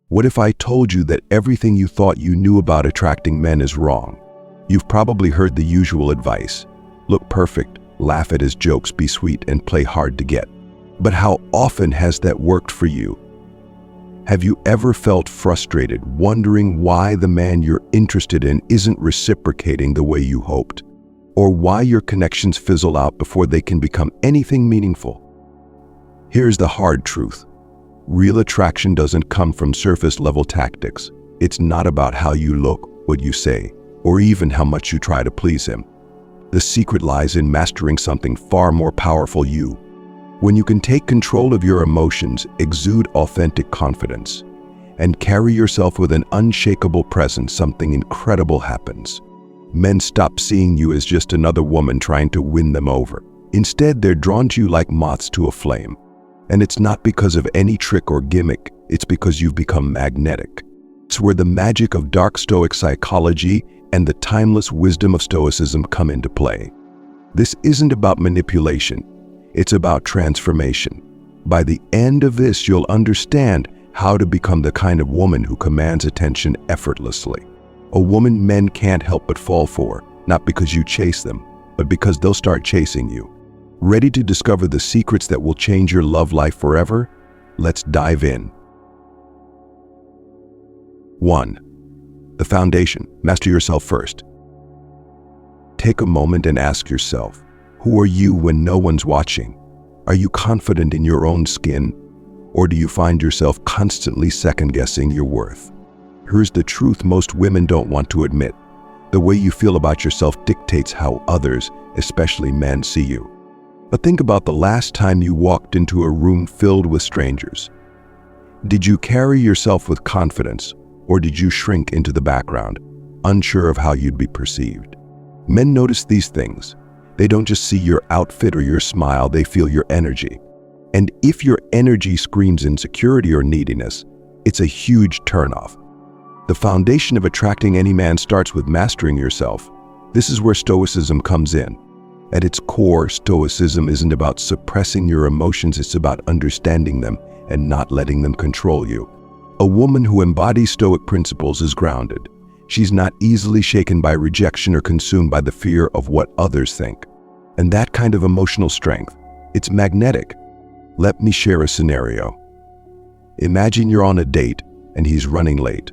What if I told you that everything you thought you knew about attracting men is wrong? You've probably heard the usual advice: look perfect, laugh at his jokes, be sweet, and play hard to get. But how often has that worked for you? Have you ever felt frustrated, wondering why the man you're interested in isn't reciprocating the way you hoped? Or why your connections fizzle out before they can become anything meaningful? Here's the hard truth. Real attraction doesn't come from surface-level tactics. It's not about how you look, what you say, or even how much you try to please him. The secret lies in mastering something far more powerful: you. When you can take control of your emotions, exude authentic confidence, and carry yourself with an unshakable presence, something incredible happens. Men stop seeing you as just another woman trying to win them over. Instead, they're drawn to you like moths to a flame. And it's not because of any trick or gimmick, it's because you've become magnetic. It's where the magic of Dark Stoic Psychology and the timeless wisdom of Stoicism come into play. This isn't about manipulation, it's about transformation. By the end of this, you'll understand how to become the kind of woman who commands attention effortlessly. A woman men can't help but fall for, not because you chase them, but because they'll start chasing you. Ready to discover the secrets that will change your love life forever? Let's dive in. 1. The foundation. Master yourself first. Take a moment and ask yourself, who are you when no one's watching? Are you confident in your own skin? Or do you find yourself constantly second-guessing your worth? Here's the truth most women don't want to admit. The way you feel about yourself dictates how others, especially men, see you. But think about the last time you walked into a room filled with strangers. Did you carry yourself with confidence, or did you shrink into the background, unsure of how you'd be perceived? Men notice these things. They don't just see your outfit or your smile, they feel your energy. And if your energy screams insecurity or neediness, it's a huge turnoff. The foundation of attracting any man starts with mastering yourself. This is where Stoicism comes in. At its core, Stoicism isn't about suppressing your emotions, it's about understanding them and not letting them control you. A woman who embodies Stoic principles is grounded. She's not easily shaken by rejection or consumed by the fear of what others think. And that kind of emotional strength, it's magnetic. Let me share a scenario. Imagine you're on a date and he's running late.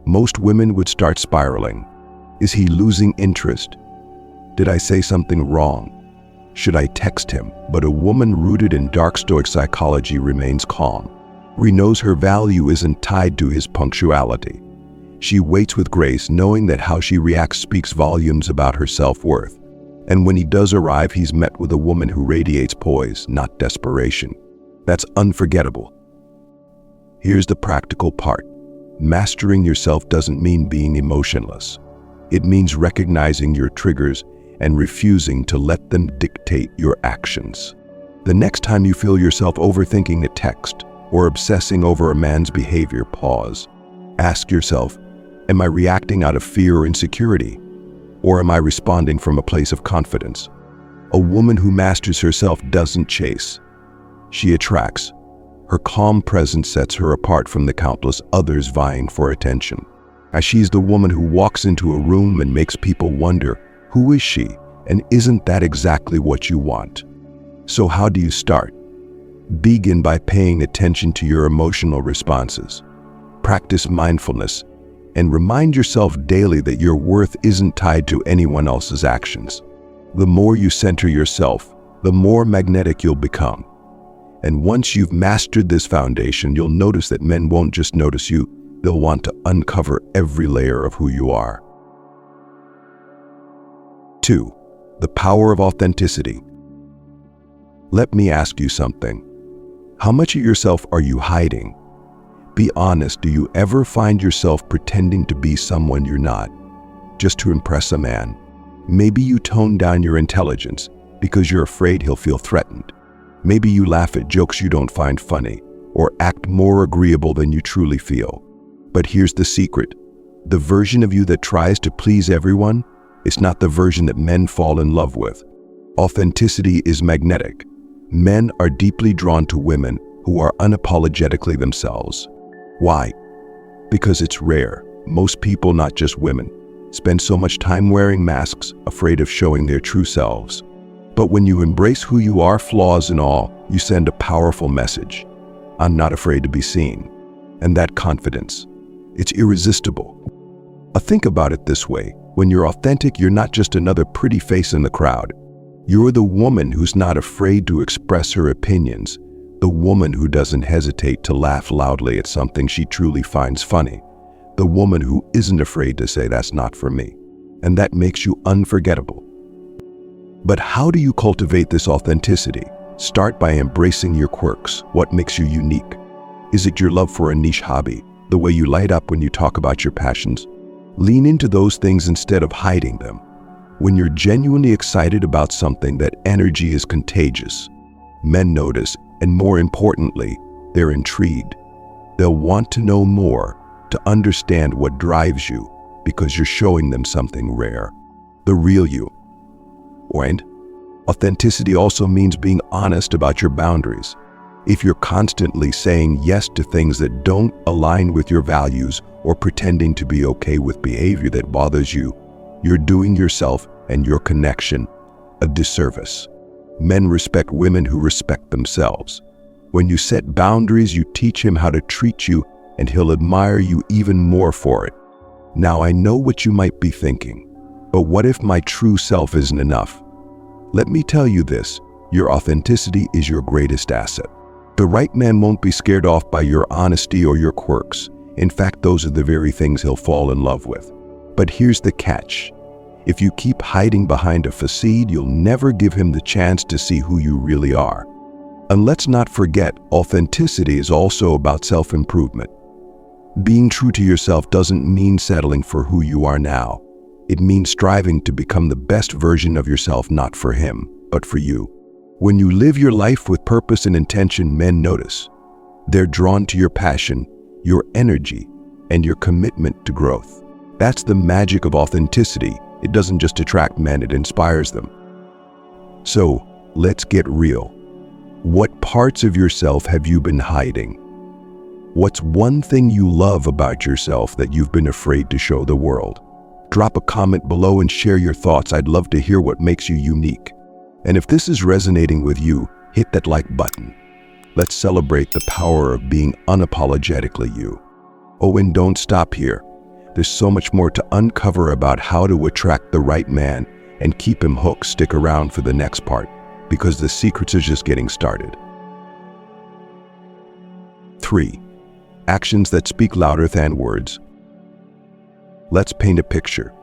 Most women would start spiraling. Is he losing interest? Did I say something wrong? Should I text him? But a woman rooted in Dark Stoic Psychology remains calm. She knows her value isn't tied to his punctuality. She waits with grace, knowing that how she reacts speaks volumes about her self-worth. And when he does arrive, he's met with a woman who radiates poise, not desperation. That's unforgettable. Here's the practical part. Mastering yourself doesn't mean being emotionless. It means recognizing your triggers and refusing to let them dictate your actions. The next time you feel yourself overthinking a text or obsessing over a man's behavior, pause. Ask yourself, am I reacting out of fear or insecurity? Or am I responding from a place of confidence? A woman who masters herself doesn't chase. She attracts. Her calm presence sets her apart from the countless others vying for attention. As she's the woman who walks into a room and makes people wonder, who is she? And isn't that exactly what you want? So how do you start? Begin by paying attention to your emotional responses. Practice mindfulness and remind yourself daily that your worth isn't tied to anyone else's actions. The more you center yourself, the more magnetic you'll become. And once you've mastered this foundation, you'll notice that men won't just notice you, they'll want to uncover every layer of who you are. 2. The power of authenticity. Let me ask you something. How much of yourself are you hiding? Be honest, do you ever find yourself pretending to be someone you're not, just to impress a man? Maybe you tone down your intelligence because you're afraid he'll feel threatened. Maybe you laugh at jokes you don't find funny, or act more agreeable than you truly feel. But here's the secret. The version of you that tries to please everyone is not the version that men fall in love with. Authenticity is magnetic. Men are deeply drawn to women who are unapologetically themselves. Why? Because it's rare. Most people, not just women, spend so much time wearing masks, afraid of showing their true selves. But when you embrace who you are, flaws and all, you send a powerful message. I'm not afraid to be seen. And that confidence, it's irresistible. Think about it this way. When you're authentic, you're not just another pretty face in the crowd. You're the woman who's not afraid to express her opinions, the woman who doesn't hesitate to laugh loudly at something she truly finds funny, the woman who isn't afraid to say that's not for me. And that makes you unforgettable. But how do you cultivate this authenticity? Start by embracing your quirks. What makes you unique? Is it your love for a niche hobby? The way you light up when you talk about your passions? Lean into those things instead of hiding them. When you're genuinely excited about something, that energy is contagious. Men notice, and more importantly, they're intrigued. They'll want to know more, to understand what drives you, because you're showing them something rare, the real you. And authenticity also means being honest about your boundaries. If you're constantly saying yes to things that don't align with your values or pretending to be okay with behavior that bothers you, you're doing yourself and your connection a disservice. Men respect women who respect themselves. When you set boundaries, you teach him how to treat you, and he'll admire you even more for it. Now, I know what you might be thinking, but what if my true self isn't enough? Let me tell you this, your authenticity is your greatest asset. The right man won't be scared off by your honesty or your quirks. In fact, those are the very things he'll fall in love with. But here's the catch. If you keep hiding behind a facade, you'll never give him the chance to see who you really are. And let's not forget, authenticity is also about self-improvement. Being true to yourself doesn't mean settling for who you are now. It means striving to become the best version of yourself, not for him, but for you. When you live your life with purpose and intention, men notice. They're drawn to your passion, your energy, and your commitment to growth. That's the magic of authenticity. It doesn't just attract men, it inspires them. So, let's get real. What parts of yourself have you been hiding? What's one thing you love about yourself that you've been afraid to show the world? Drop a comment below and share your thoughts. I'd love to hear what makes you unique. And if this is resonating with you, hit that like button. Let's celebrate the power of being unapologetically you. Oh, and don't stop here. There's so much more to uncover about how to attract the right man and keep him hooked. Stick around for the next part, because the secrets are just getting started. 3. Actions that speak louder than words. Let's paint a picture.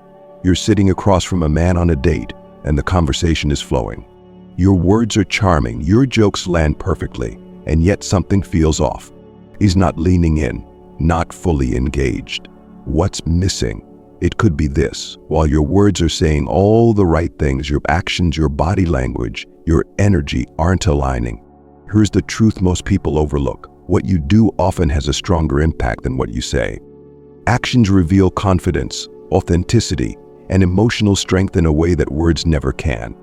You're sitting across from a man on a date, and the conversation is flowing. Your words are charming, your jokes land perfectly, and yet something feels off. He's not leaning in, not fully engaged. What's missing? It could be this. While your words are saying all the right things, your actions, your body language, your energy aren't aligning. Here's the truth most people overlook. What you do often has a stronger impact than what you say. Actions reveal confidence, authenticity, and emotional strength in a way that words never can.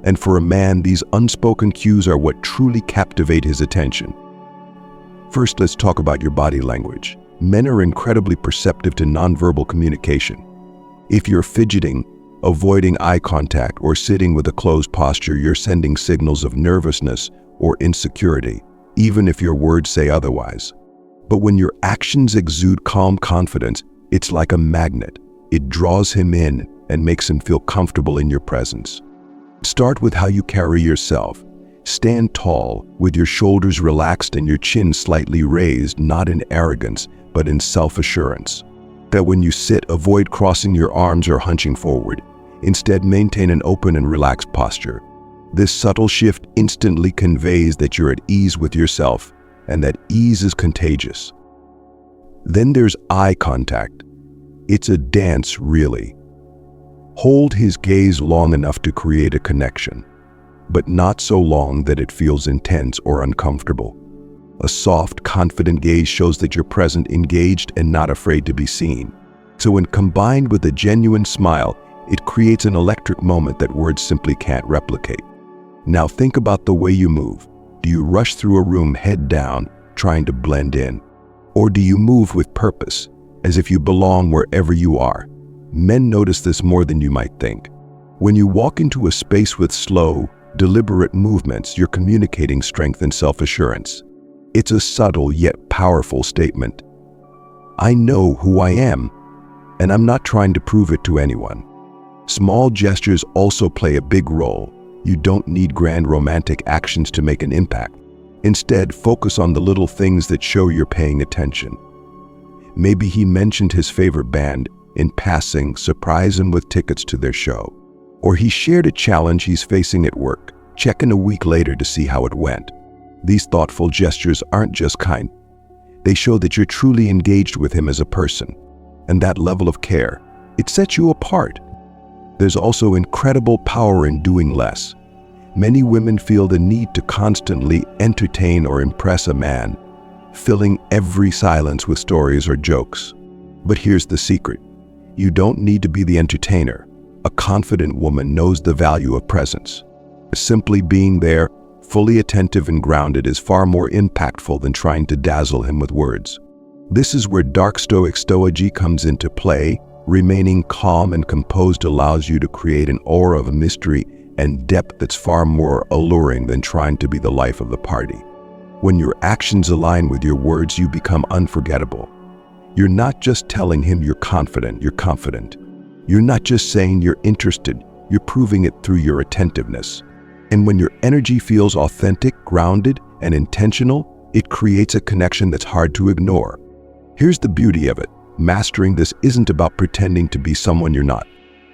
And for a man, these unspoken cues are what truly captivate his attention. First, let's talk about your body language. Men are incredibly perceptive to nonverbal communication. If you're fidgeting, avoiding eye contact, or sitting with a closed posture, you're sending signals of nervousness or insecurity, even if your words say otherwise. But when your actions exude calm confidence, it's like a magnet. It draws him in and makes him feel comfortable in your presence. Start with how you carry yourself. Stand tall, with your shoulders relaxed and your chin slightly raised, not in arrogance, but in self-assurance. That when you sit, avoid crossing your arms or hunching forward. Instead, maintain an open and relaxed posture. This subtle shift instantly conveys that you're at ease with yourself, and that ease is contagious. Then there's eye contact. It's a dance, really. Hold his gaze long enough to create a connection, but not so long that it feels intense or uncomfortable. A soft, confident gaze shows that you're present, engaged, and not afraid to be seen. So when combined with a genuine smile, it creates an electric moment that words simply can't replicate. Now think about the way you move. Do you rush through a room head down, trying to blend in? Or do you move with purpose, as if you belong wherever you are. Men notice this more than you might think. When you walk into a space with slow, deliberate movements, you're communicating strength and self-assurance. It's a subtle yet powerful statement. I know who I am, and I'm not trying to prove it to anyone. Small gestures also play a big role. You don't need grand romantic actions to make an impact. Instead, focus on the little things that show you're paying attention. Maybe he mentioned his favorite band in passing, surprise him with tickets to their show. Or he shared a challenge he's facing at work. Check in a week later to see how it went. These thoughtful gestures aren't just kind. They show that you're truly engaged with him as a person. And that level of care, it sets you apart. There's also incredible power in doing less. Many women feel the need to constantly entertain or impress a man, filling every silence with stories or jokes. But here's the secret. You don't need to be the entertainer. A confident woman knows the value of presence. Simply being there, fully attentive and grounded, is far more impactful than trying to dazzle him with words. This is where Dark Stoic Psychology comes into play. Remaining calm and composed allows you to create an aura of mystery and depth that's far more alluring than trying to be the life of the party. When your actions align with your words, you become unforgettable. You're not just telling him you're confident, you're confident. You're not just saying you're interested, you're proving it through your attentiveness. And when your energy feels authentic, grounded, and intentional, it creates a connection that's hard to ignore. Here's the beauty of it. Mastering this isn't about pretending to be someone you're not.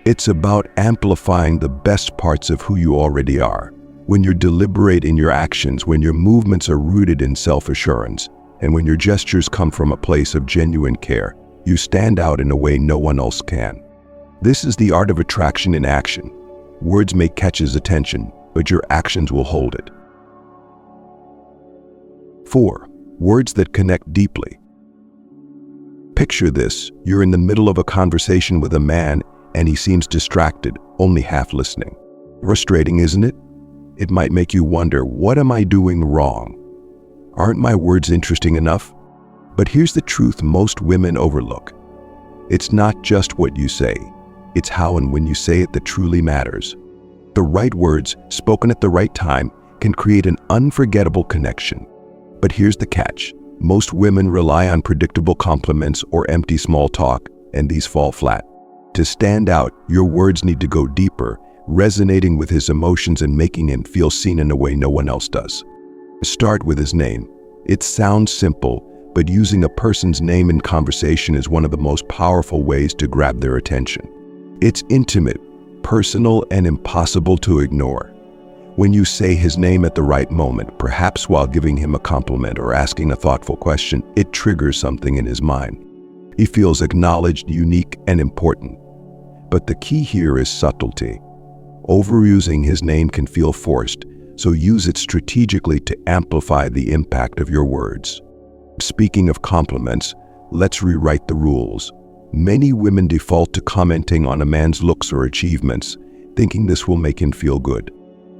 It's about amplifying the best parts of who you already are. When you're deliberate in your actions, when your movements are rooted in self-assurance, and when your gestures come from a place of genuine care, you stand out in a way no one else can. This is the art of attraction in action. Words may catch his attention, but your actions will hold it. 4. Words that connect deeply. Picture this. You're in the middle of a conversation with a man and he seems distracted, only half listening. Frustrating, isn't it? It might make you wonder, what am I doing wrong? Aren't my words interesting enough? But here's the truth most women overlook. It's not just what you say. It's how and when you say it that truly matters. The right words, spoken at the right time, can create an unforgettable connection. But here's the catch. Most women rely on predictable compliments or empty small talk, and these fall flat. To stand out, your words need to go deeper, resonating with his emotions and making him feel seen in a way no one else does. Start with his name. It sounds simple, but using a person's name in conversation is one of the most powerful ways to grab their attention. It's intimate, personal, and impossible to ignore. When you say his name at the right moment, perhaps while giving him a compliment or asking a thoughtful question, it triggers something in his mind. He feels acknowledged, unique, and important. But the key here is subtlety. Overusing his name can feel forced, so use it strategically to amplify the impact of your words. Speaking of compliments, let's rewrite the rules. Many women default to commenting on a man's looks or achievements, thinking this will make him feel good.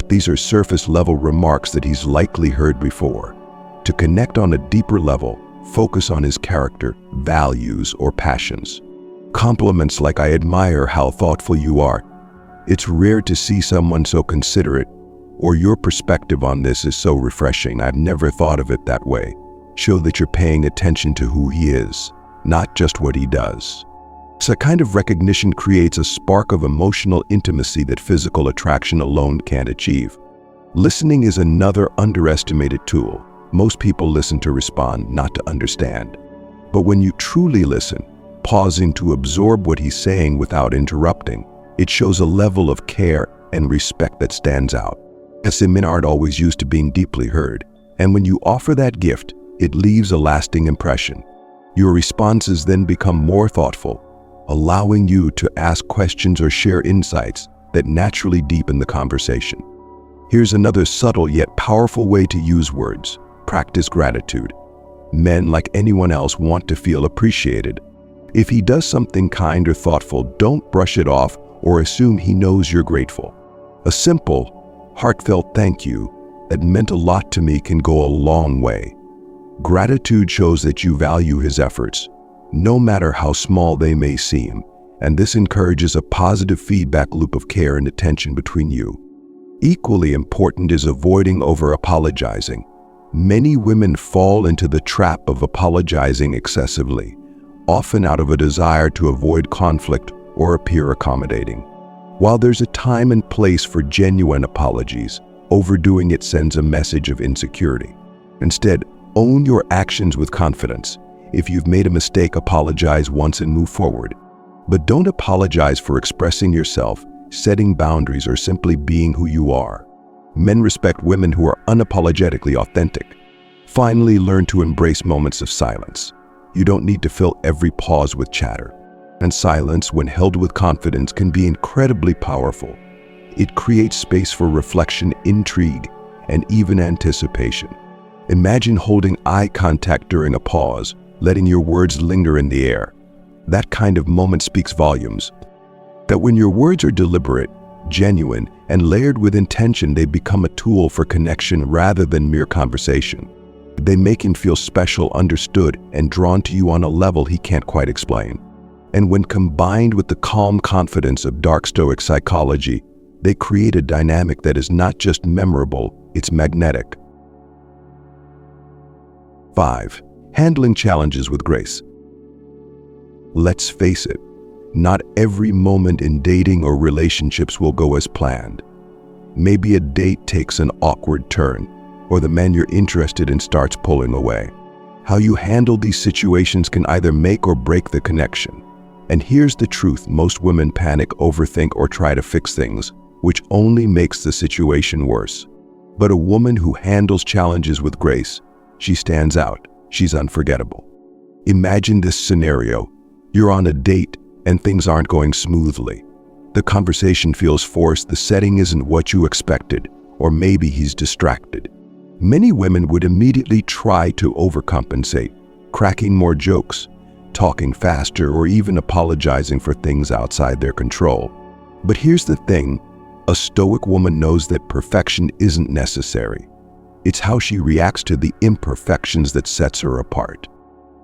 These are surface-level remarks that he's likely heard before. To connect on a deeper level, focus on his character, values, or passions. Compliments like, "I admire how thoughtful you are." It's rare to see someone so considerate, or "Your perspective on this is so refreshing. I've never thought of it that way." Show that you're paying attention to who he is, not just what he does. This kind of recognition creates a spark of emotional intimacy that physical attraction alone can't achieve. Listening is another underestimated tool. Most people listen to respond, not to understand. But when you truly listen, pausing to absorb what he's saying without interrupting, it shows a level of care and respect that stands out. As men aren't always used to being deeply heard, and when you offer that gift, it leaves a lasting impression. Your responses then become more thoughtful, allowing you to ask questions or share insights that naturally deepen the conversation. Here's another subtle yet powerful way to use words. Practice gratitude. Men, like anyone else, want to feel appreciated. If he does something kind or thoughtful, don't brush it off or assume he knows you're grateful. A simple, heartfelt thank you that meant a lot to me can go a long way. Gratitude shows that you value his efforts, no matter how small they may seem, and this encourages a positive feedback loop of care and attention between you. Equally important is avoiding over-apologizing. Many women fall into the trap of apologizing excessively, often out of a desire to avoid conflict or appear accommodating. While there's a time and place for genuine apologies, overdoing it sends a message of insecurity. Instead, own your actions with confidence. If you've made a mistake, apologize once and move forward. But don't apologize for expressing yourself, setting boundaries, or simply being who you are. Men respect women who are unapologetically authentic. Finally, learn to embrace moments of silence. You don't need to fill every pause with chatter. And silence, when held with confidence, can be incredibly powerful. It creates space for reflection, intrigue, and even anticipation. Imagine holding eye contact during a pause, letting your words linger in the air. That kind of moment speaks volumes. That when your words are deliberate, genuine, and layered with intention, they become a tool for connection rather than mere conversation. They make him feel special, understood, and drawn to you on a level he can't quite explain. And when combined with the calm confidence of Dark Stoic Psychology, they create a dynamic that is not just memorable, it's magnetic. 5. Handling challenges with grace. Let's face it, not every moment in dating or relationships will go as planned. Maybe a date takes an awkward turn, or the man you're interested in starts pulling away. How you handle these situations can either make or break the connection. And here's the truth: most women panic, overthink, or try to fix things, which only makes the situation worse. But a woman who handles challenges with grace, she stands out. She's unforgettable. Imagine this scenario. You're on a date and things aren't going smoothly. The conversation feels forced, the setting isn't what you expected, or maybe he's distracted. Many women would immediately try to overcompensate, cracking more jokes, talking faster, or even apologizing for things outside their control. But here's the thing: a stoic woman knows that perfection isn't necessary. It's how she reacts to the imperfections that sets her apart.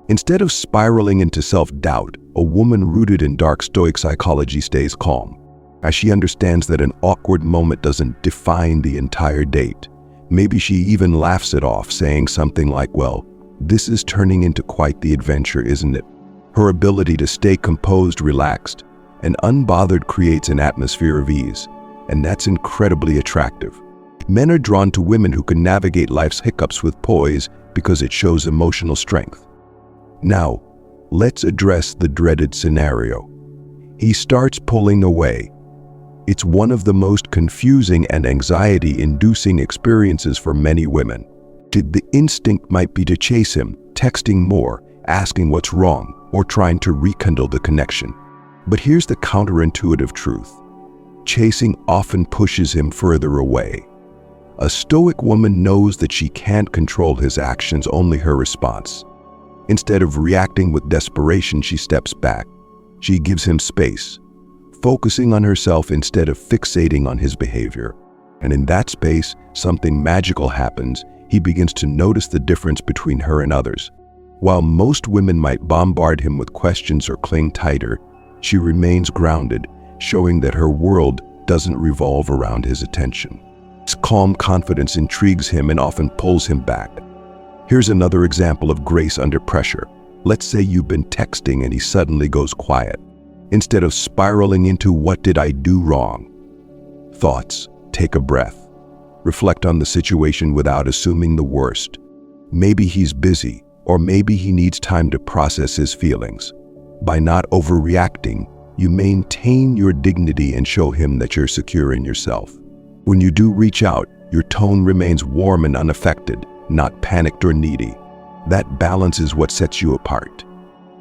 Instead of spiraling into self-doubt, a woman rooted in Dark Stoic Psychology stays calm, as she understands that an awkward moment doesn't define the entire date. Maybe she even laughs it off, saying something like, "Well, this is turning into quite the adventure, isn't it?" Her ability to stay composed, relaxed, and unbothered creates an atmosphere of ease, and that's incredibly attractive. Men are drawn to women who can navigate life's hiccups with poise because it shows emotional strength. Now, let's address the dreaded scenario. He starts pulling away. It's one of the most confusing and anxiety-inducing experiences for many women. The instinct might be to chase him, texting more, asking what's wrong, or trying to rekindle the connection. But here's the counterintuitive truth: chasing often pushes him further away. A stoic woman knows that she can't control his actions, only her response. Instead of reacting with desperation, she steps back. She gives him space, focusing on herself instead of fixating on his behavior. And in that space, something magical happens. He begins to notice the difference between her and others. While most women might bombard him with questions or cling tighter, she remains grounded, showing that her world doesn't revolve around his attention. His calm confidence intrigues him and often pulls him back. Here's another example of grace under pressure. Let's say you've been texting and he suddenly goes quiet. Instead of spiraling into "what did I do wrong?" thoughts, take a breath. Reflect on the situation without assuming the worst. Maybe he's busy, or maybe he needs time to process his feelings. By not overreacting, you maintain your dignity and show him that you're secure in yourself. When you do reach out, your tone remains warm and unaffected, not panicked or needy. That balance is what sets you apart.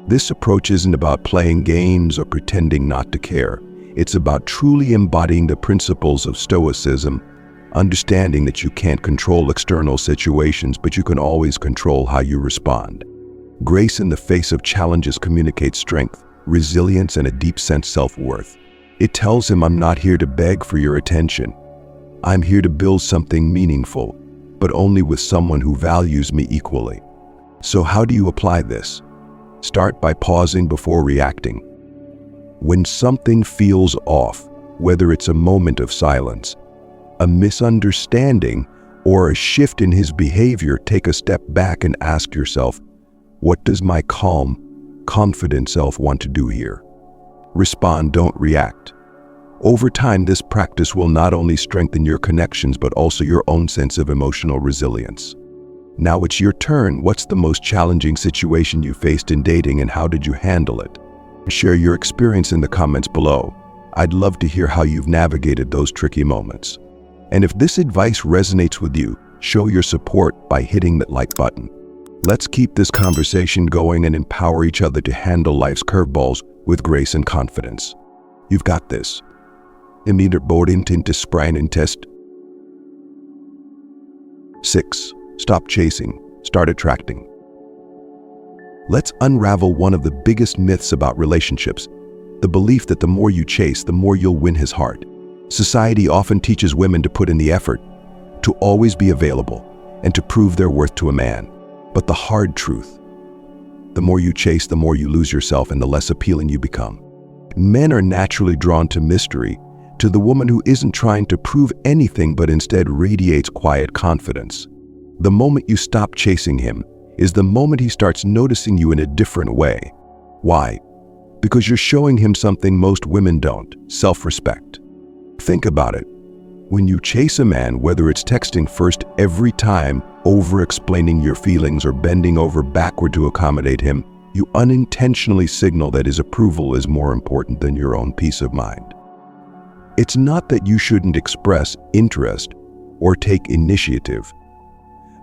This approach isn't about playing games or pretending not to care. It's about truly embodying the principles of Stoicism, understanding that you can't control external situations, but you can always control how you respond. Grace in the face of challenges communicates strength, resilience, and a deep sense of self-worth. It tells him, "I'm not here to beg for your attention. I'm here to build something meaningful, but only with someone who values me equally." So how do you apply this? Start by pausing before reacting. When something feels off, whether it's a moment of silence, a misunderstanding, or a shift in his behavior, take a step back and ask yourself, what does my calm, confident self want to do here? Respond, don't react. Over time, this practice will not only strengthen your connections, but also your own sense of emotional resilience. Now it's your turn. What's the most challenging situation you faced in dating, and how did you handle it? Share your experience in the comments below. I'd love to hear how you've navigated those tricky moments. And if this advice resonates with you, show your support by hitting that like button. Let's keep this conversation going and empower each other to handle life's curveballs with grace and confidence. You've got this. Test. 6. Stop chasing. Start attracting. Let's unravel one of the biggest myths about relationships, the belief that the more you chase, the more you'll win his heart. Society often teaches women to put in the effort, to always be available, and to prove their worth to a man. But the hard truth, the more you chase, the more you lose yourself and the less appealing you become. Men are naturally drawn to mystery, to the woman who isn't trying to prove anything but instead radiates quiet confidence. The moment you stop chasing him is the moment he starts noticing you in a different way. Why? Because you're showing him something most women don't: self-respect. Think about it. When you chase a man, whether it's texting first every time, over-explaining your feelings, or bending over backward to accommodate him, you unintentionally signal that his approval is more important than your own peace of mind. It's not that you shouldn't express interest or take initiative,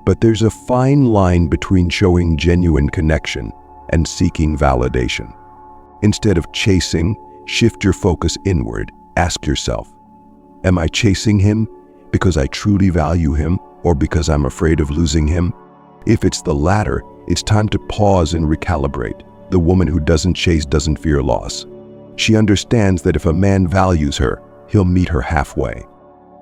but there's a fine line between showing genuine connection and seeking validation. Instead of chasing, shift your focus inward. Ask yourself, am I chasing him because I truly value him, or because I'm afraid of losing him? If it's the latter, it's time to pause and recalibrate. The woman who doesn't chase doesn't fear loss. She understands that if a man values her, he'll meet her halfway.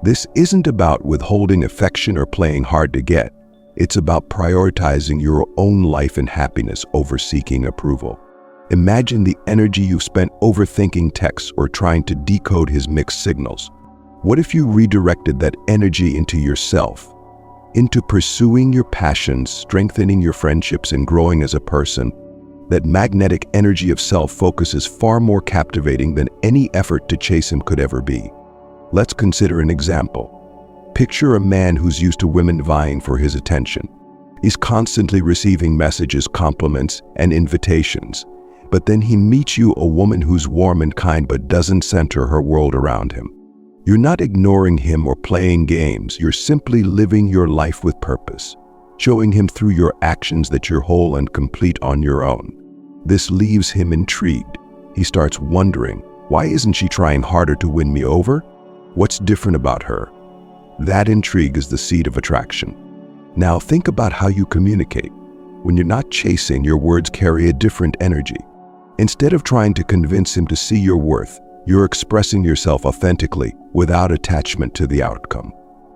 This isn't about withholding affection or playing hard to get. It's about prioritizing your own life and happiness over seeking approval. Imagine the energy you've spent overthinking texts or trying to decode his mixed signals. What if you redirected that energy into yourself, into pursuing your passions, strengthening your friendships, and growing as a person? That magnetic energy of self-focus is far more captivating than any effort to chase him could ever be. Let's consider an example. Picture a man who's used to women vying for his attention. He's constantly receiving messages, compliments, and invitations. But then he meets you, a woman who's warm and kind but doesn't center her world around him. You're not ignoring him or playing games. You're simply living your life with purpose, showing him through your actions that you're whole and complete on your own. This leaves him intrigued. He starts wondering, why isn't she trying harder to win me over? What's different about her? That intrigue is the seed of attraction. Now think about how you communicate. When you're not chasing, your words carry a different energy. Instead of trying to convince him to see your worth, you're expressing yourself authentically without attachment to the outcome.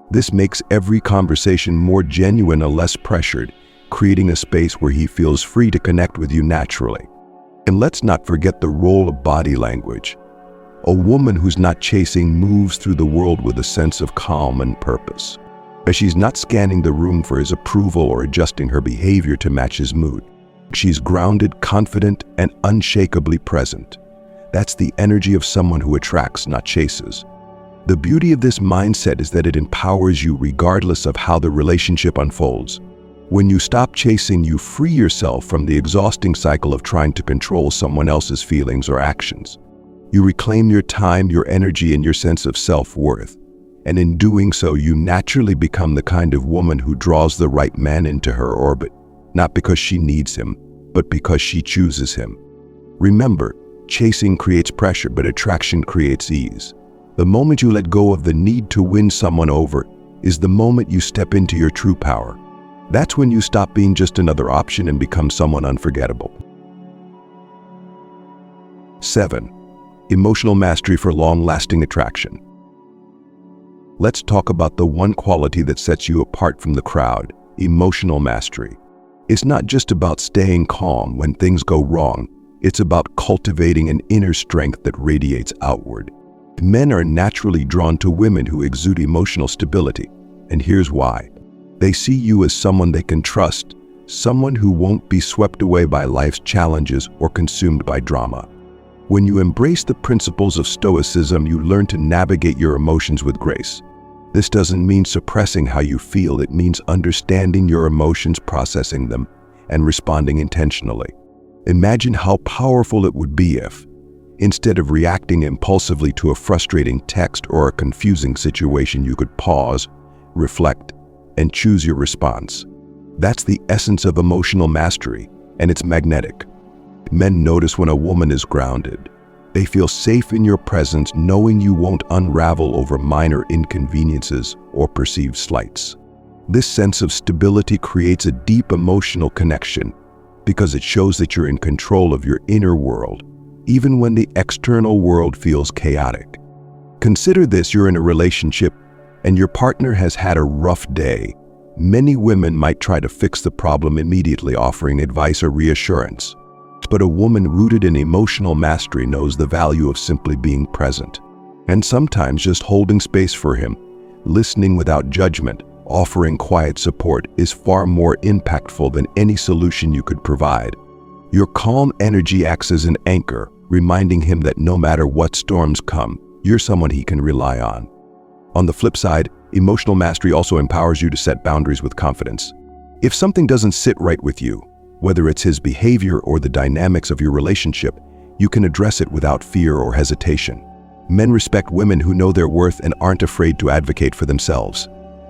This makes every conversation more genuine and less pressured, creating a space where he feels free to connect with you naturally. And let's not forget the role of body language. A woman who's not chasing moves through the world with a sense of calm and purpose. But she's not scanning the room for his approval or adjusting her behavior to match his mood. She's grounded, confident, and unshakably present. That's the energy of someone who attracts, not chases. The beauty of this mindset is that it empowers you regardless of how the relationship unfolds. When you stop chasing, you free yourself from the exhausting cycle of trying to control someone else's feelings or actions. You reclaim your time, your energy, and your sense of self-worth. And in doing so, you naturally become the kind of woman who draws the right man into her orbit, not because she needs him, but because she chooses him. Remember, chasing creates pressure, but attraction creates ease. The moment you let go of the need to win someone over is the moment you step into your true power. That's when you stop being just another option and become someone unforgettable. 7. Emotional mastery for long-lasting attraction. Let's talk about the one quality that sets you apart from the crowd: emotional mastery. It's not just about staying calm when things go wrong. It's about cultivating an inner strength that radiates outward. Men are naturally drawn to women who exude emotional stability, and here's why. They see you as someone they can trust, someone who won't be swept away by life's challenges or consumed by drama. When you embrace the principles of Stoicism, you learn to navigate your emotions with grace. This doesn't mean suppressing how you feel. It means understanding your emotions, processing them, and responding intentionally. Imagine how powerful it would be if, instead of reacting impulsively to a frustrating text or a confusing situation, you could pause, reflect, and choose your response. That's the essence of emotional mastery, and it's magnetic. Men notice when a woman is grounded. They feel safe in your presence, knowing you won't unravel over minor inconveniences or perceived slights. This sense of stability creates a deep emotional connection because it shows that you're in control of your inner world, even when the external world feels chaotic. Consider this: you're in a relationship and your partner has had a rough day. Many women might try to fix the problem immediately, offering advice or reassurance. But a woman rooted in emotional mastery knows the value of simply being present. And sometimes just holding space for him, listening without judgment, offering quiet support is far more impactful than any solution you could provide. Your calm energy acts as an anchor, reminding him that no matter what storms come, you're someone he can rely on. On the flip side, emotional mastery also empowers you to set boundaries with confidence. If something doesn't sit right with you, whether it's his behavior or the dynamics of your relationship, you can address it without fear or hesitation. Men respect women who know their worth and aren't afraid to advocate for themselves.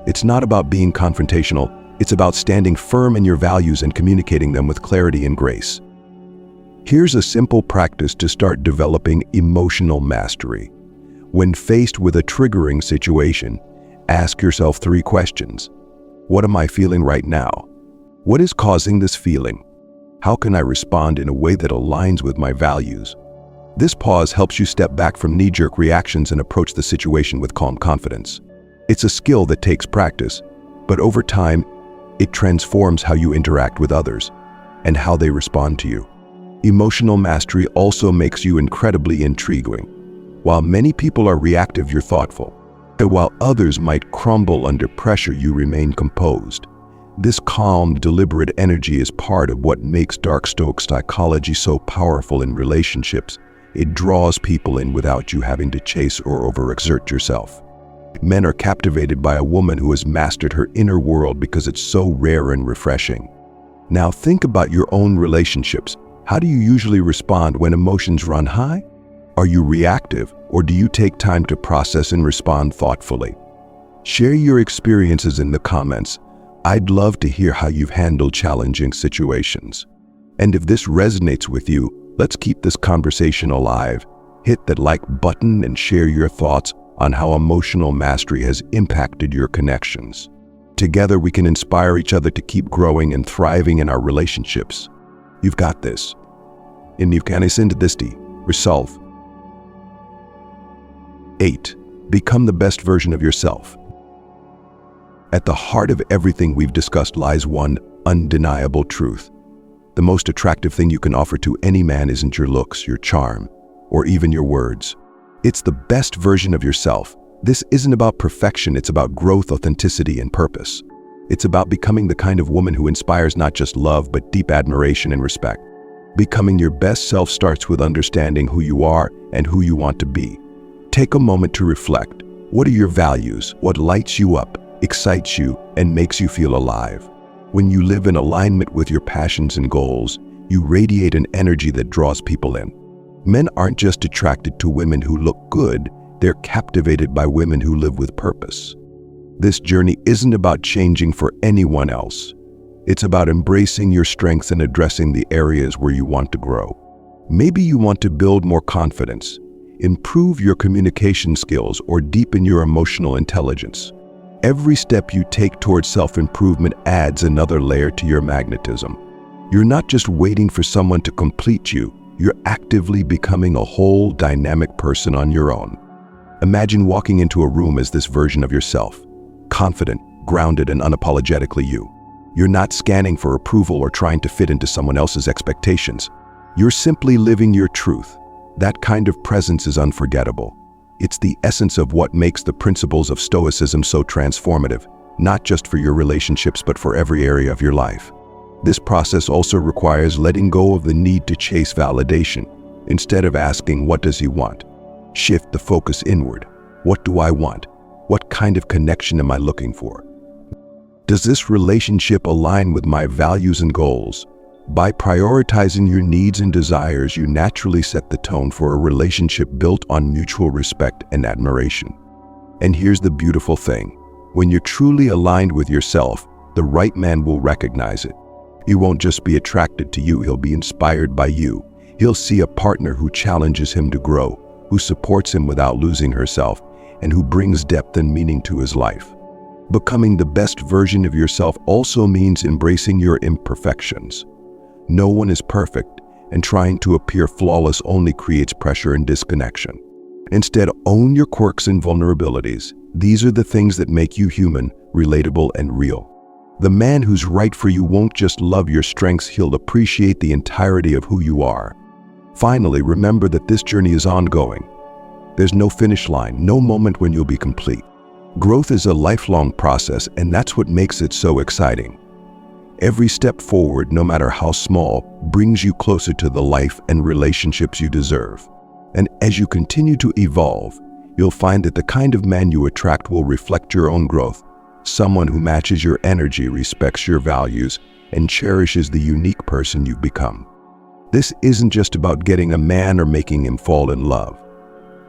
It's not about being confrontational, it's about standing firm in your values and communicating them with clarity and grace. Here's a simple practice to start developing emotional mastery. When faced with a triggering situation, ask yourself 3 questions. What am I feeling right now? What is causing this feeling? How can I respond in a way that aligns with my values? This pause helps you step back from knee-jerk reactions and approach the situation with calm confidence. It's a skill that takes practice, but over time, it transforms how you interact with others and how they respond to you. Emotional mastery also makes you incredibly intriguing. While many people are reactive, you're thoughtful. And while others might crumble under pressure, you remain composed. This calm, deliberate energy is part of what makes Dark Stoic Psychology so powerful in relationships. It draws people in without you having to chase or overexert yourself. Men are captivated by a woman who has mastered her inner world because it's so rare and refreshing. Now think about your own relationships. How do you usually respond when emotions run high? Are you reactive, or do you take time to process and respond thoughtfully? Share your experiences in the comments. I'd love to hear how you've handled challenging situations. And if this resonates with you, let's keep this conversation alive. Hit that like button and share your thoughts on how emotional mastery has impacted your connections. Together we can inspire each other to keep growing and thriving in our relationships. You've got this. And you can resolve. 8. Become the best version of yourself. At the heart of everything we've discussed lies one undeniable truth. The most attractive thing you can offer to any man isn't your looks, your charm, or even your words. It's the best version of yourself. This isn't about perfection, it's about growth, authenticity, and purpose. It's about becoming the kind of woman who inspires not just love, but deep admiration and respect. Becoming your best self starts with understanding who you are and who you want to be. Take a moment to reflect. What are your values? What lights you up, excites you, and makes you feel alive? When you live in alignment with your passions and goals, you radiate an energy that draws people in. Men aren't just attracted to women who look good, they're captivated by women who live with purpose. This journey isn't about changing for anyone else. It's about embracing your strengths and addressing the areas where you want to grow. Maybe you want to build more confidence, improve your communication skills, or deepen your emotional intelligence. Every step you take towards self-improvement adds another layer to your magnetism. You're not just waiting for someone to complete you, you're actively becoming a whole, dynamic person on your own. Imagine walking into a room as this version of yourself, confident, grounded, and unapologetically you. You're not scanning for approval or trying to fit into someone else's expectations. You're simply living your truth. That kind of presence is unforgettable. It's the essence of what makes the principles of Stoicism so transformative, not just for your relationships but for every area of your life. This process also requires letting go of the need to chase validation. Instead of asking, "What does he want?" shift the focus inward. What do I want? What kind of connection am I looking for? Does this relationship align with my values and goals? By prioritizing your needs and desires, you naturally set the tone for a relationship built on mutual respect and admiration. And here's the beautiful thing. When you're truly aligned with yourself, the right man will recognize it. He won't just be attracted to you, he'll be inspired by you. He'll see a partner who challenges him to grow, who supports him without losing herself, and who brings depth and meaning to his life. Becoming the best version of yourself also means embracing your imperfections. No one is perfect, and trying to appear flawless only creates pressure and disconnection. Instead, own your quirks and vulnerabilities. These are the things that make you human, relatable, and real. The man who's right for you won't just love your strengths, he'll appreciate the entirety of who you are. Finally, remember that this journey is ongoing. There's no finish line, no moment when you'll be complete. Growth is a lifelong process, and that's what makes it so exciting. Every step forward, no matter how small, brings you closer to the life and relationships you deserve. And as you continue to evolve, you'll find that the kind of man you attract will reflect your own growth. Someone who matches your energy, respects your values, and cherishes the unique person you've become. This isn't just about getting a man or making him fall in love.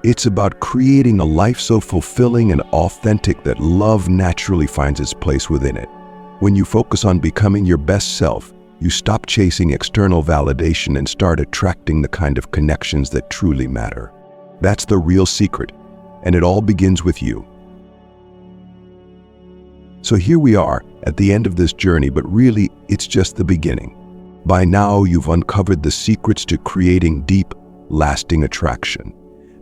It's about creating a life so fulfilling and authentic that love naturally finds its place within it. When you focus on becoming your best self, you stop chasing external validation and start attracting the kind of connections that truly matter. That's the real secret, and it all begins with you. So here we are at the end of this journey, but really, it's just the beginning. By now, you've uncovered the secrets to creating deep, lasting attraction.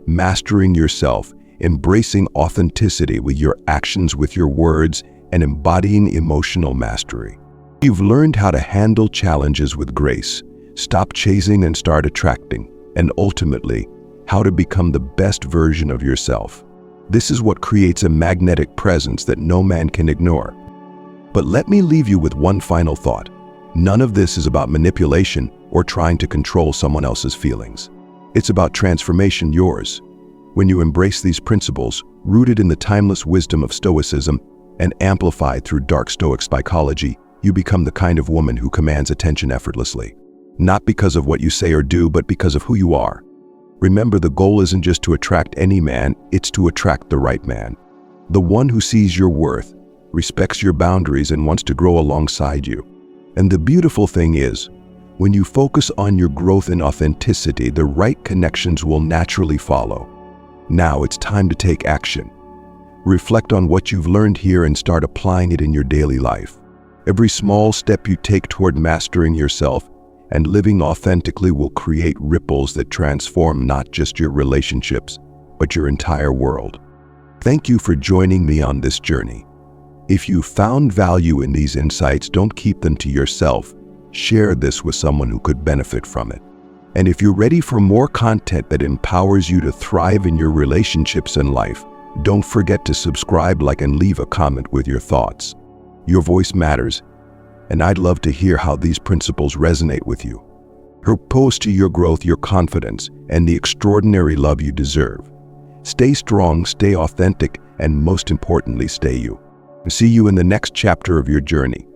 Mastering yourself, embracing authenticity with your actions, with your words, and embodying emotional mastery. You've learned how to handle challenges with grace, stop chasing and start attracting, and ultimately, how to become the best version of yourself. This is what creates a magnetic presence that no man can ignore. But let me leave you with one final thought. None of this is about manipulation or trying to control someone else's feelings. It's about transformation, yours. When you embrace these principles, rooted in the timeless wisdom of Stoicism and amplified through Dark Stoic Psychology, you become the kind of woman who commands attention effortlessly. Not because of what you say or do, but because of who you are. Remember, the goal isn't just to attract any man, it's to attract the right man. The one who sees your worth, respects your boundaries, and wants to grow alongside you. And the beautiful thing is, when you focus on your growth and authenticity, the right connections will naturally follow. Now it's time to take action. Reflect on what you've learned here and start applying it in your daily life. Every small step you take toward mastering yourself and living authentically will create ripples that transform not just your relationships, but your entire world. Thank you for joining me on this journey. If you found value in these insights, don't keep them to yourself. Share this with someone who could benefit from it. And if you're ready for more content that empowers you to thrive in your relationships and life, don't forget to subscribe, like, and leave a comment with your thoughts. Your voice matters, and I'd love to hear how these principles resonate with you. Propose to your growth, your confidence, and the extraordinary love you deserve. Stay strong, stay authentic, and most importantly, stay you. See you in the next chapter of your journey.